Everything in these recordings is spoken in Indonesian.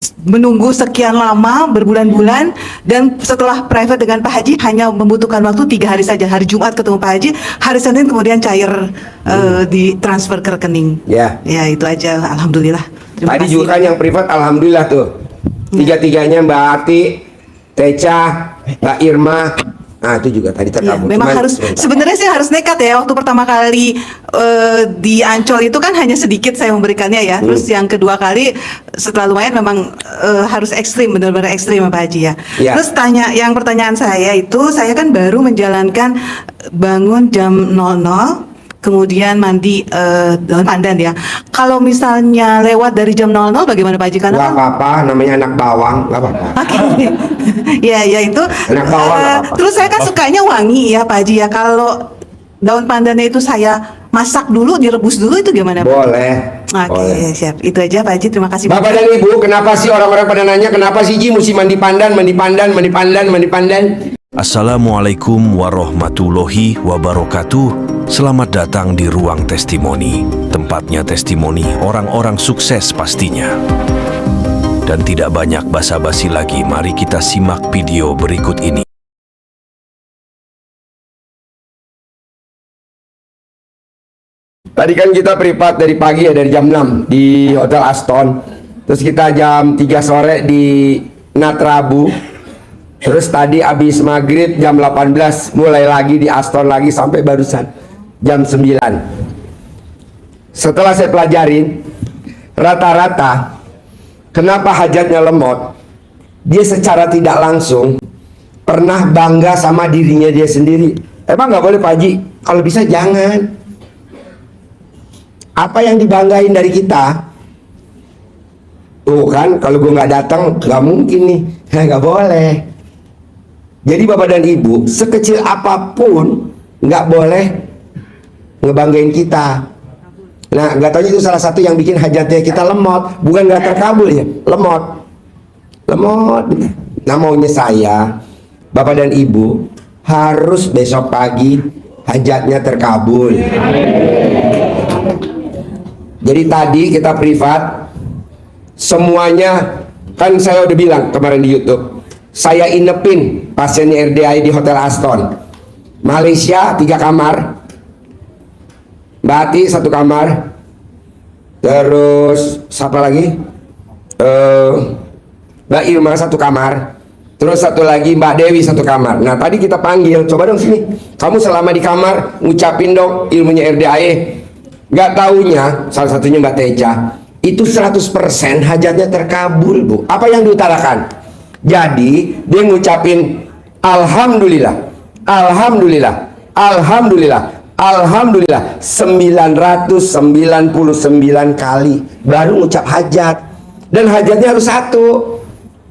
menunggu sekian lama berbulan-bulan, dan setelah private dengan Pak Haji hanya membutuhkan waktu 3 hari saja. Hari Jumat ketemu Pak Haji, hari Senin kemudian cair ditransfer ke rekening. Ya. Ya itu aja, alhamdulillah. Terima Tadi kasih. juga kan yang privat, alhamdulillah tuh. Tiga-tiganya Mbak Ati, Teca, Mbak Irma. Nah itu juga tadi Iya, terkabul. memang Cuman harus, sebentar. sebenarnya sih harus nekat ya. Waktu pertama kali di Ancol itu kan hanya sedikit saya memberikannya ya. Terus yang kedua kali setelah lumayan memang harus ekstrim, benar-benar ekstrim Pak Haji ya. Ya. Terus pertanyaan saya itu, saya kan baru menjalankan bangun jam 00, kemudian mandi daun pandan ya. Kalau misalnya lewat dari jam 00 bagaimana Pak Haji? Karena Nggak kan apa-apa, namanya anak bawang, nggak apa-apa. oke, ya itu. Anak bawang nggak apa-apa. Terus saya kan sukanya wangi ya Pak Haji ya. Kalau daun pandannya itu saya masak dulu, direbus dulu, itu gimana Pak? Boleh. Oke, Boleh. siap. Itu aja Pak Haji. Terima kasih. Bapak dan Ibu, kenapa sih orang-orang pada nanya kenapa sih Ji mesti mandi pandan, mandi pandan, mandi pandan, mandi pandan? Assalamualaikum warahmatullahi wabarakatuh. Selamat datang di Ruang Testimoni, tempatnya testimoni orang-orang sukses pastinya. Dan tidak banyak basa-basi lagi, mari kita simak video berikut ini. Tadi kan kita privat dari pagi ya, dari jam 6 di Hotel Aston. Terus kita jam 3 sore di Natrabu. Terus tadi habis maghrib jam 18 mulai lagi di Aston lagi sampai barusan jam 9. Setelah saya pelajarin, rata-rata kenapa hajatnya lemot, dia secara tidak langsung pernah bangga sama dirinya dia sendiri. Emang nggak boleh Pak Haji? Kalau bisa jangan. Apa yang dibanggain dari kita? Tuh kan, kalau gue nggak datang nggak mungkin nih, nggak boleh. Jadi Bapak dan Ibu, sekecil apapun nggak boleh ngebanggain kita. Nah, nggak tahu itu salah satu yang bikin hajatnya kita lemot, bukan nggak terkabul ya, lemot, lemot. Nah, maunya saya, Bapak dan Ibu, harus besok pagi hajatnya terkabul. Jadi tadi kita privat, semuanya kan saya udah bilang kemarin di YouTube. Saya inepin pasiennya RDI di Hotel Aston. Malaysia 3 kamar, Mbak Ati 1 kamar, terus siapa lagi? Mbak Irma 1 kamar, terus satu lagi Mbak Dewi 1 kamar. Nah tadi kita panggil, coba dong sini, kamu selama di kamar ngucapin dong ilmunya RDI. Gak taunya salah satunya Mbak Teja itu 100% hajatnya terkabul Bu. Apa yang diutarakan? Jadi dia ngucapin Alhamdulillah, Alhamdulillah, Alhamdulillah, Alhamdulillah 999 kali baru ngucap hajat. Dan hajatnya harus 1.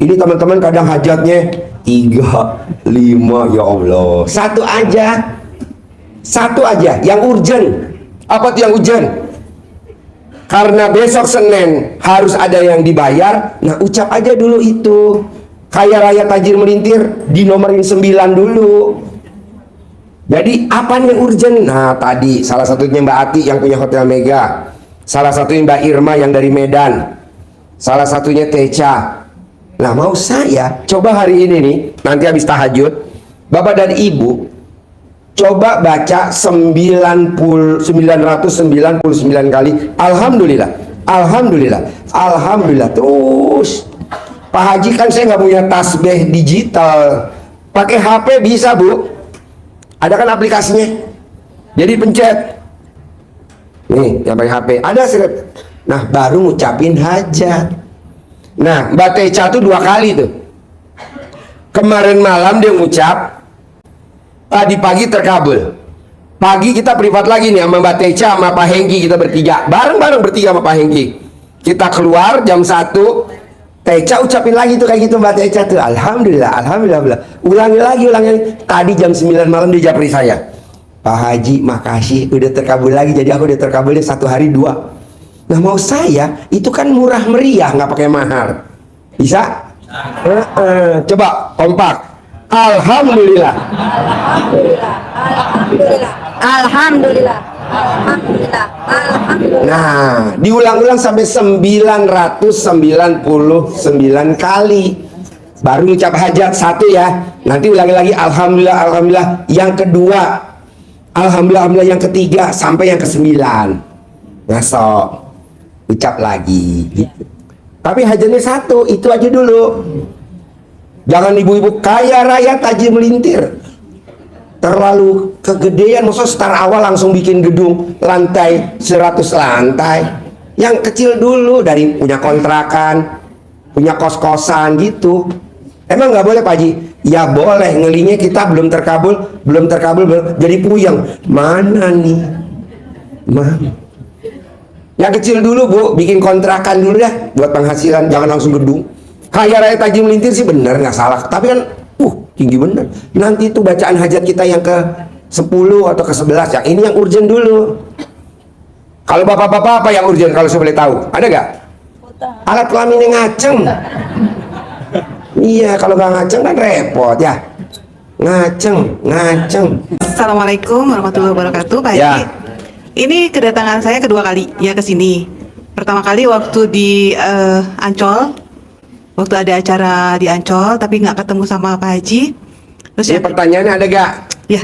Ini teman-teman kadang hajatnya 3, 5, ya Allah. 1 aja. 1 aja yang urgent. Apa tuh yang urgent? Karena besok Senin harus ada yang dibayar. Nah ucap aja dulu itu. Kaya raya tajir melintir dinomorin 9 dulu. Jadi apa yang urgent? Nah tadi salah satunya Mbak Ati yang punya Hotel Mega, salah satunya Mbak Irma yang dari Medan, salah satunya Teca. Nah mau saya coba hari ini nih, nanti habis tahajud, Bapak dan Ibu coba baca 999 kali Alhamdulillah, Alhamdulillah, Alhamdulillah. Terus Pak Haji kan saya nggak punya tasbih digital, pakai HP bisa Bu, ada kan aplikasinya, jadi pencet nih yang pakai HP ada seret. Nah baru ngucapin hajat. Nah Mbak Teca tuh 2 kali tuh, kemarin malam dia ngucap, tadi pagi terkabul. Pagi kita privat lagi nih sama Mbak Teca sama Pak Hengki, kita bertiga bareng-bareng bertiga sama Pak Hengki. Kita keluar jam 1, Teca ucapin lagi tuh kayak gitu Mbak Teca tuh Alhamdulillah, Alhamdulillah. Ulangi lagi. Tadi jam 9 malam dia japri saya, Pak Haji makasih udah terkabul lagi. Jadi aku udah terkabulnya 1 hari 2. Nah mau saya itu kan murah meriah, nggak pakai mahar. Bisa? Coba kompak. Alhamdulillah. Alhamdulillah. Alhamdulillah. Alhamdulillah. Alhamdulillah. Nah, diulang-ulang sampai 999 kali. Baru ucap hajat satu ya. Nanti ulangi lagi alhamdulillah, alhamdulillah. Yang kedua, alhamdulillah, alhamdulillah. Yang ketiga sampai yang ke-9. Ngasok, ucap lagi. Gitu. Tapi hajatnya satu, itu aja dulu. Jangan ibu-ibu kaya raya tajir melintir. Terlalu kegedean, maksudnya start awal langsung bikin gedung lantai 100 lantai. Yang kecil dulu, dari punya kontrakan, punya kos-kosan gitu. Emang nggak boleh Pak Haji? Ya boleh, ngelingnya kita belum terkabul, jadi puyeng. Mana nih? Mana? Yang kecil dulu Bu, bikin kontrakan dulu ya, buat penghasilan, jangan langsung gedung. Kaya raya tajir melintir sih bener, nggak salah. Tapi kan, tinggi bener. Nanti itu bacaan hajat kita yang ke-10 atau ke-11, yang ini yang urgent dulu. Kalau bapak-bapak apa yang urgent kalau saya boleh tahu? Ada nggak? Alat kelaminnya ngaceng. Iya, kalau nggak ngaceng kan repot ya. Ngaceng. Assalamualaikum warahmatullahi wabarakatuh, Pak Haji. Ya. Ini kedatangan saya kedua kali ya ke sini. Pertama kali waktu di Ancol, waktu ada acara di Ancol, tapi nggak ketemu sama Pak Haji. Terus Ini pertanyaannya ada gak? ya,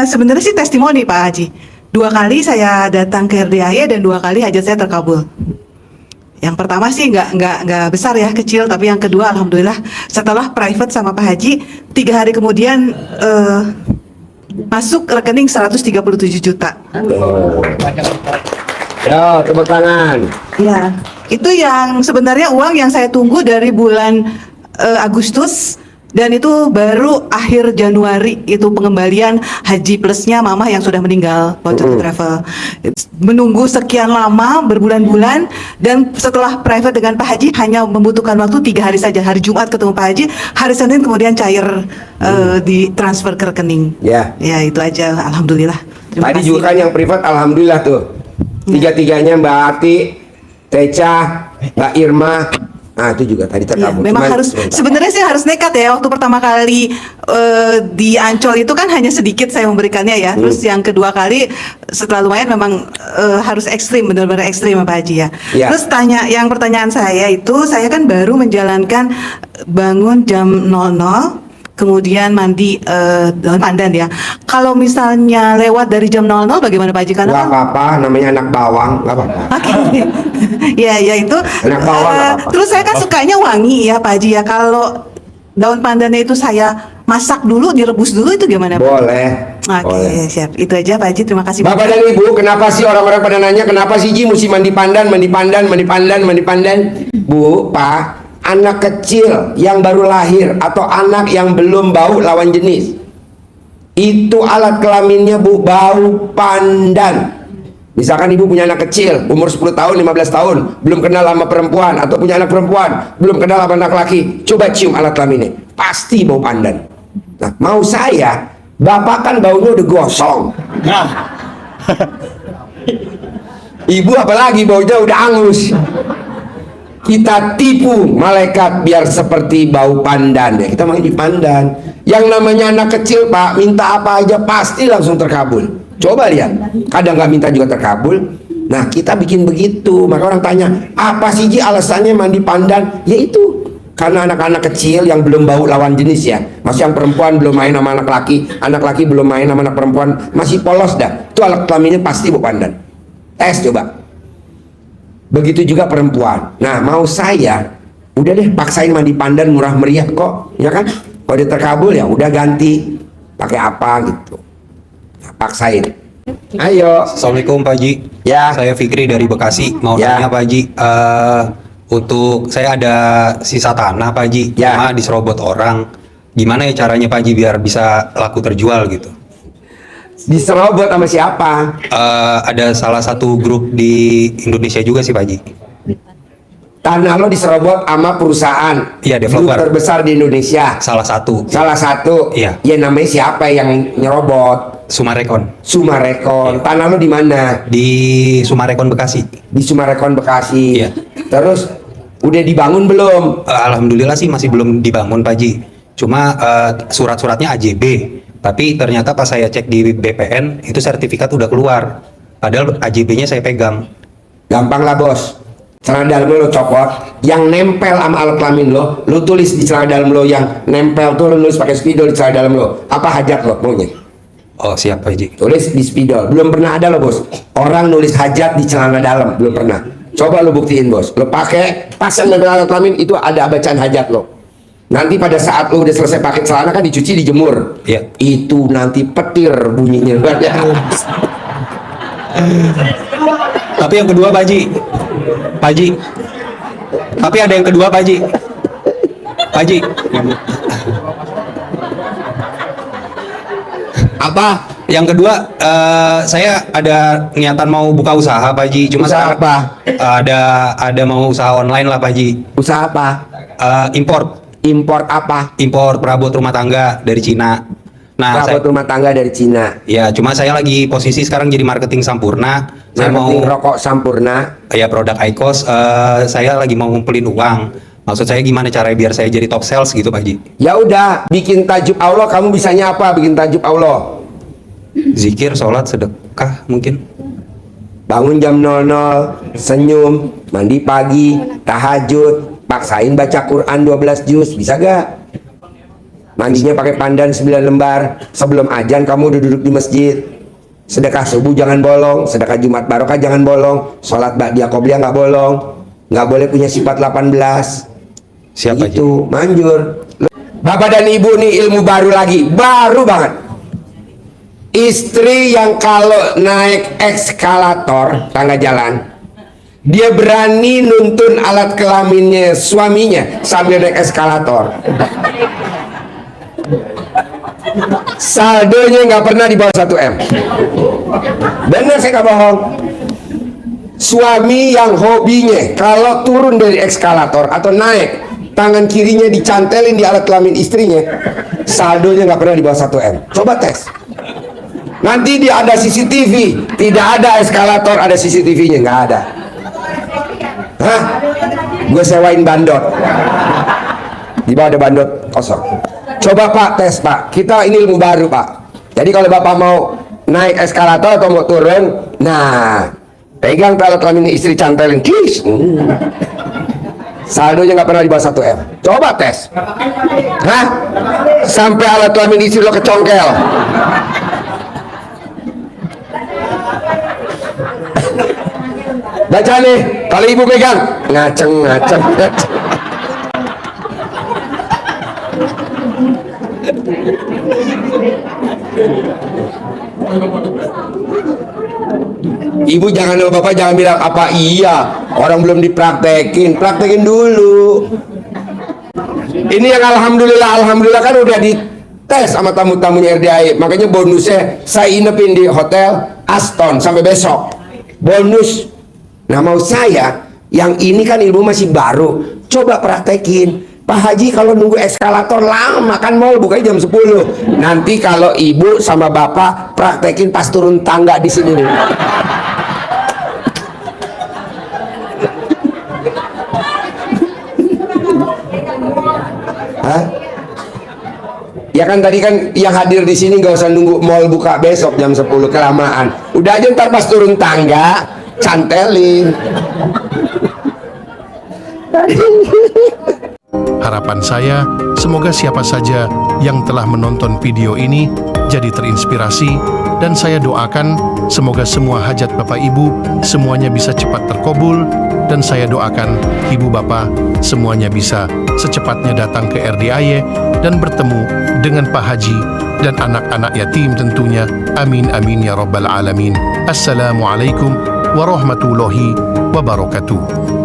sebenarnya sih testimoni Pak Haji. 2 kali saya datang ke RDAE dan 2 kali hajat saya terkabul. Yang pertama sih nggak besar ya, kecil, tapi yang kedua alhamdulillah setelah private sama Pak Haji 3 hari kemudian masuk rekening 137 juta. Yo, tepuk tangan. Ya, itu yang sebenarnya uang yang saya tunggu dari bulan Agustus, dan itu baru akhir Januari itu pengembalian haji plusnya mama yang sudah meninggal voucher travel. Menunggu sekian lama berbulan-bulan, dan setelah private dengan Pak Haji hanya membutuhkan waktu 3 hari saja. Hari Jumat ketemu Pak Haji, hari Senin kemudian cair ditransfer ke rekening. Ya. Ya itu aja, alhamdulillah. Terima Tadi kasih. juga kan yang privat alhamdulillah tuh. 3-3-nya Mbak Ati, Teca, Mbak Irma. Nah, itu juga tadi Iya, terkabul. memang Cuman harus, sebentar. sebenarnya sih harus nekat ya. Waktu pertama kali di Ancol itu kan hanya sedikit saya memberikannya ya. Terus yang kedua kali setelah lumayan memang harus ekstrim, benar-benar ekstrim Pak Haji ya. Ya. Terus pertanyaan saya itu, saya kan baru menjalankan bangun jam 00, kemudian mandi daun pandan ya. Kalau misalnya lewat dari jam 00 bagaimana Pak Haji? Karena Nggak kan apa-apa, namanya anak bawang, nggak apa-apa. oke, ya itu. Anak bawang nggak apa-apa. Terus saya kan sukanya wangi ya Pak Haji ya. Kalau daun pandannya itu saya masak dulu, direbus dulu, itu gimana Pak? Boleh. Oke, Boleh. siap. Itu aja Pak Haji. Terima kasih. Bapak dan Ibu, kenapa sih orang-orang pada nanya kenapa sih Ji mesti mandi pandan? Bu, Pak, anak kecil yang baru lahir atau anak yang belum bau lawan jenis, itu alat kelaminnya Bu, bau pandan. Misalkan ibu punya anak kecil umur 10 tahun, 15 tahun, belum kenal sama perempuan, atau punya anak perempuan belum kenal sama anak laki, coba cium alat kelaminnya, pasti bau pandan. Nah, mau saya, bapak kan baunya udah gosong. Ibu apalagi baunya udah angus. Kita tipu malaikat biar seperti bau pandan ya. Kita main di pandan. Yang namanya anak kecil Pak, minta apa aja pasti langsung terkabul. Coba lihat, kadang nggak minta juga terkabul. Nah, kita bikin begitu. Maka orang tanya, apa sih Ji alasannya mandi pandan? Ya itu, karena anak-anak kecil yang belum bau lawan jenis ya. Masih yang perempuan belum main sama anak laki belum main sama anak perempuan, masih polos dah. Itu alat kelaminnya pasti bau pandan. Tes coba. Begitu juga perempuan. Nah, mau saya, udah deh paksain mandi pandan, murah meriah kok, ya kan? Kalau dia terkabul ya udah ganti pakai apa gitu. Nah, paksain. Ayo. Assalamualaikum Pak Haji. Ya. Saya Fikri dari Bekasi. Mau Ya. nanya Pak Haji, untuk saya ada sisa tanah Pak Haji, Ya. cuma diserobot orang. Gimana ya caranya Pak Haji biar bisa laku terjual gitu? Diserobot sama siapa? Ada salah satu grup di Indonesia juga sih Pak Haji. Tanah lo diserobot sama perusahaan. Iya, grup developer. terbesar di Indonesia. Salah satu. Salah satu. Iya. Ya namanya siapa yang nyerobot? Sumarekon. Sumarekon. Tanah lo di mana? Di Sumarekon Bekasi. Di Sumarekon Bekasi. Iya. Terus udah dibangun belum? Alhamdulillah sih masih belum dibangun Pak Haji. Cuma surat-suratnya AJB. Tapi ternyata pas saya cek di BPN itu sertifikat udah keluar. Padahal AJB-nya saya pegang. Gampang lah bos. Celana dalam lo copot, yang nempel sama alat kelamin lo tulis di celana dalam lo, yang nempel tuh lo nulis pakai spidol di celana dalam lo. Apa hajat lo maunya? Oh siap Pak Haji. Tulis di spidol. Belum pernah ada lo bos orang nulis hajat di celana dalam, belum pernah. Coba lo buktiin bos, lo pakai pasang nempel alat kelamin itu ada bacaan hajat lo. Nanti pada saat lo udah selesai pakai celana kan dicuci, dijemur. Iya. Itu nanti petir bunyinya. Tapi yang kedua Pak Haji. Pak Haji. Tapi ada yang kedua Pak Haji. Pak Haji. Apa? Yang kedua, saya ada niatan mau buka usaha Pak Haji. Cuma Usaha sekarang, apa? Ada mau usaha online lah Pak Haji. Usaha apa? Impor apa? Impor perabot rumah tangga dari Cina. Nah, Perabot rumah tangga dari Cina. ya cuma saya lagi posisi sekarang jadi marketing Sampurna. Saya mau Marketing rokok Sampurna. ya produk IQOS. Saya lagi mau ngumpulin uang. Maksud saya gimana caranya biar saya jadi top sales gitu Pak Haji? Ya udah, bikin tajuk Allah. Kamu bisanya apa? Bikin tajuk Allah. Zikir, sholat, sedekah mungkin. Bangun jam 00, senyum, mandi pagi, tahajud, paksain baca Quran 12 juz, bisa gak? Mandinya pakai pandan 9 lembar, sebelum ajan kamu udah duduk di masjid. Sedekah subuh jangan bolong, sedekah Jumat Barokah jangan bolong, sholat ba'diyah qobliyah nggak bolong, nggak boleh punya sifat 18. Siapa Itu manjur. Bapak dan ibu nih ilmu baru lagi, baru banget. Istri yang kalau naik eskalator tangga jalan, dia berani nuntun alat kelaminnya suaminya sambil naik eskalator. Saldonya nggak pernah di bawah 1 M. Bener, saya nggak bohong. Suami yang hobinya kalau turun dari eskalator atau naik, tangan kirinya dicantelin di alat kelamin istrinya, saldonya nggak pernah di bawah 1 M. Coba tes. Nanti dia ada CCTV, tidak ada eskalator, ada CCTV-nya, nggak ada. Hah? Gue sewain bandot. Di bawah ada bandot kosong. Coba Pak tes Pak, kita ini ilmu baru Pak. Jadi kalau Bapak mau naik eskalator atau mau turun, nah pegang alat kelamin istri, cantelin, kis. Saldonya nggak pernah di bawah 1 M. Coba tes. Hah? Sampai alat kelamin istri lo kecongkel. Baca nih, kalau ibu pegang ngaceng. Ibu jangan, bapak jangan bilang apa iya orang belum dipraktekin, praktekin dulu. Ini yang alhamdulillah kan udah dites sama tamu-tamunya RDAE, makanya bonusnya saya inepin di hotel Aston sampai besok. Bonus. Nah mau saya yang ini kan ilmu masih baru, coba praktekin. Pak Haji kalau nunggu eskalator lama kan, mall bukanya jam 10. Nanti kalau ibu sama bapak praktekin pas turun tangga di sini nih. Hah? Ya kan tadi kan yang hadir di sini nggak usah nunggu mall buka besok jam 10, kelamaan. Udah aja ntar pas turun tangga cantelin. Harapan saya, semoga siapa saja yang telah menonton video ini jadi terinspirasi, dan saya doakan semoga semua hajat Bapak Ibu semuanya bisa cepat terkabul, dan saya doakan Ibu Bapak semuanya bisa secepatnya datang ke RDAE dan bertemu dengan Pak Haji dan anak-anak yatim tentunya. Amin amin ya rabbal alamin. Assalamualaikum warahmatullahi wabarakatuh.